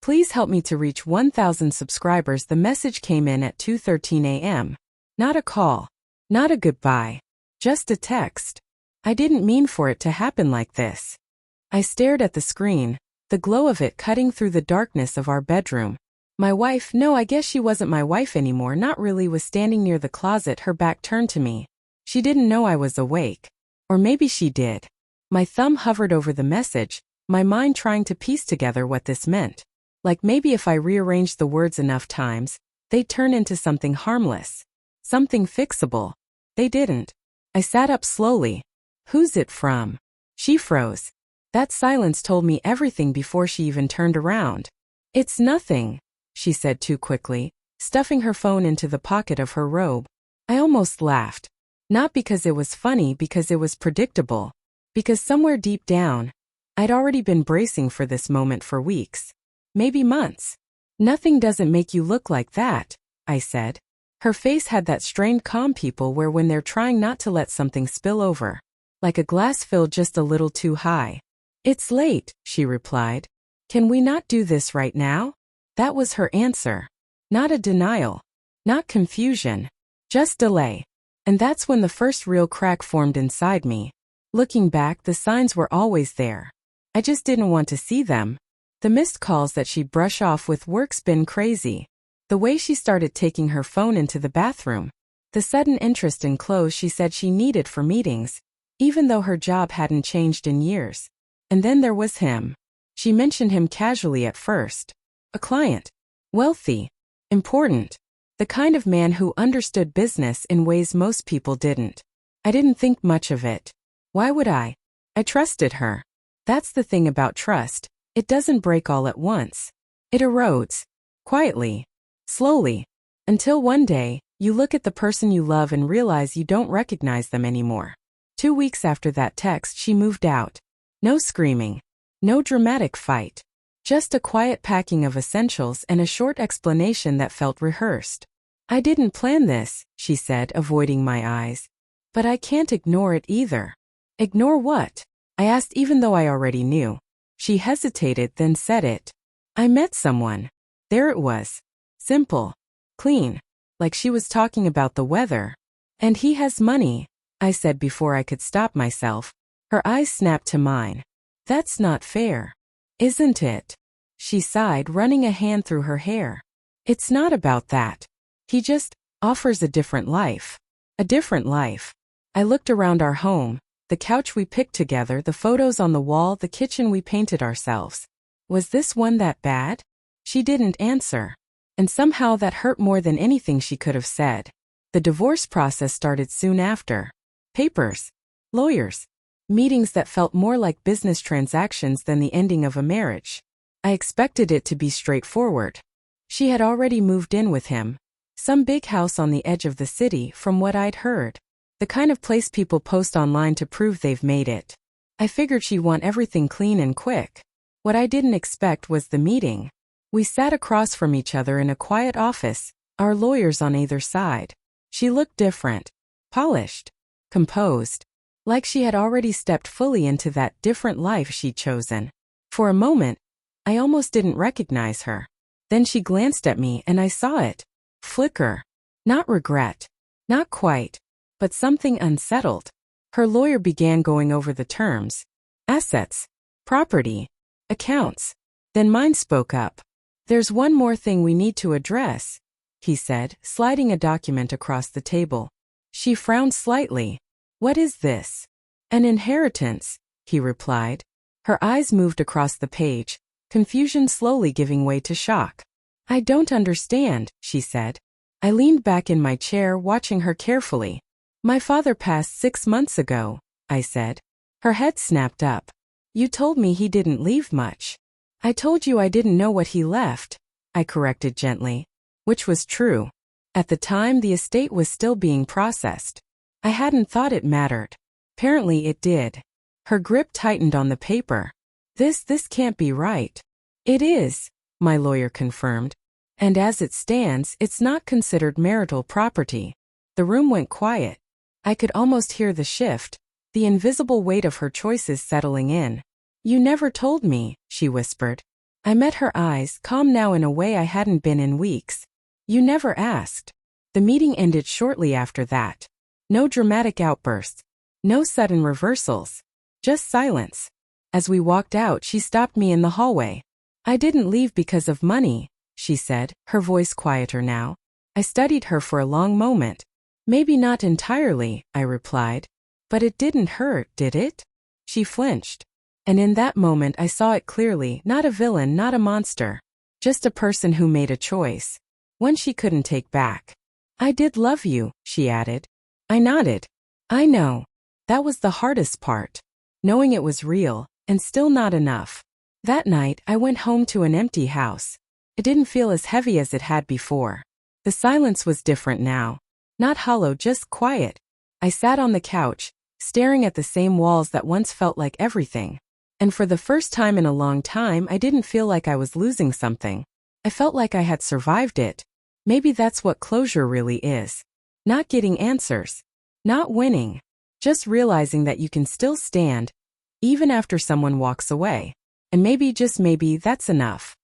Please help me to reach 1,000 subscribers. The message came in at 2:13 a.m. Not a call. Not a goodbye. Just a text. I didn't mean for it to happen like this. I stared at the screen, the glow of it cutting through the darkness of our bedroom. My wife, no, I guess she wasn't my wife anymore, not really, was standing near the closet, her back turned to me. She didn't know I was awake. Or maybe she did. My thumb hovered over the message, my mind trying to piece together what this meant. Like maybe if I rearranged the words enough times, they'd turn into something harmless. Something fixable. They didn't. I sat up slowly. Who's it from? She froze. That silence told me everything before she even turned around. It's nothing, she said too quickly, stuffing her phone into the pocket of her robe. I almost laughed. Not because it was funny, because it was predictable. Because somewhere deep down, I'd already been bracing for this moment for weeks. Maybe months. Nothing doesn't make you look like that, I said. Her face had that strained calm people wear when they're trying not to let something spill over. Like a glass filled just a little too high. It's late, she replied. Can we not do this right now? That was her answer. Not a denial. Not confusion. Just delay. And that's when the first real crack formed inside me. Looking back, the signs were always there. I just didn't want to see them. The missed calls that she'd brush off with work's been crazy. The way she started taking her phone into the bathroom. The sudden interest in clothes she said she needed for meetings, even though her job hadn't changed in years. And then there was him. She mentioned him casually at first. A client. Wealthy. Important. The kind of man who understood business in ways most people didn't. I didn't think much of it. Why would I? I trusted her. That's the thing about trust. It doesn't break all at once. It erodes. Quietly. Slowly. Until one day, you look at the person you love and realize you don't recognize them anymore. 2 weeks after that text, she moved out. No screaming. No dramatic fight. Just a quiet packing of essentials and a short explanation that felt rehearsed. I didn't plan this, she said, avoiding my eyes. But I can't ignore it either. Ignore what? I asked, even though I already knew. She hesitated, then said it. I met someone. There it was. Simple. Clean. Like she was talking about the weather. And he has money, I said before I could stop myself. Her eyes snapped to mine. That's not fair. Isn't it? She sighed, running a hand through her hair. It's not about that. He just offers a different life. A different life. I looked around our home. The couch we picked together, the photos on the wall, the kitchen we painted ourselves. Was this one that bad? She didn't answer. And somehow that hurt more than anything she could have said. The divorce process started soon after. Papers. Lawyers. Meetings that felt more like business transactions than the ending of a marriage. I expected it to be straightforward. She had already moved in with him. Some big house on the edge of the city, from what I'd heard. The kind of place people post online to prove they've made it. I figured she'd want everything clean and quick. What I didn't expect was the meeting. We sat across from each other in a quiet office, our lawyers on either side. She looked different. Polished. Composed. Like she had already stepped fully into that different life she'd chosen. For a moment, I almost didn't recognize her. Then she glanced at me and I saw it. Flicker. Not regret. Not quite. But something unsettled. Her lawyer began going over the terms. Assets. Property. Accounts. Then mine spoke up. There's one more thing we need to address, he said, sliding a document across the table. She frowned slightly. What is this? An inheritance, he replied. Her eyes moved across the page, confusion slowly giving way to shock. I don't understand, she said. I leaned back in my chair, watching her carefully. My father passed 6 months ago, I said. Her head snapped up. You told me he didn't leave much. I told you I didn't know what he left, I corrected gently. Which was true. At the time, the estate was still being processed. I hadn't thought it mattered. Apparently it did. Her grip tightened on the paper. This can't be right. It is, my lawyer confirmed. And as it stands, it's not considered marital property. The room went quiet. I could almost hear the shift, the invisible weight of her choices settling in. You never told me, she whispered. I met her eyes, calm now in a way I hadn't been in weeks. You never asked. The meeting ended shortly after that. No dramatic outbursts. No sudden reversals. Just silence. As we walked out, she stopped me in the hallway. I didn't leave because of money, she said, her voice quieter now. I studied her for a long moment. Maybe not entirely, I replied. But it didn't hurt, did it? She flinched. And in that moment I saw it clearly, not a villain, not a monster. Just a person who made a choice. One she couldn't take back. I did love you, she added. I nodded. I know. That was the hardest part. Knowing it was real, and still not enough. That night, I went home to an empty house. It didn't feel as heavy as it had before. The silence was different now. Not hollow, just quiet. I sat on the couch, staring at the same walls that once felt like everything. And for the first time in a long time, I didn't feel like I was losing something. I felt like I had survived it. Maybe that's what closure really is. Not getting answers. Not winning. Just realizing that you can still stand, even after someone walks away. And maybe, just maybe, that's enough.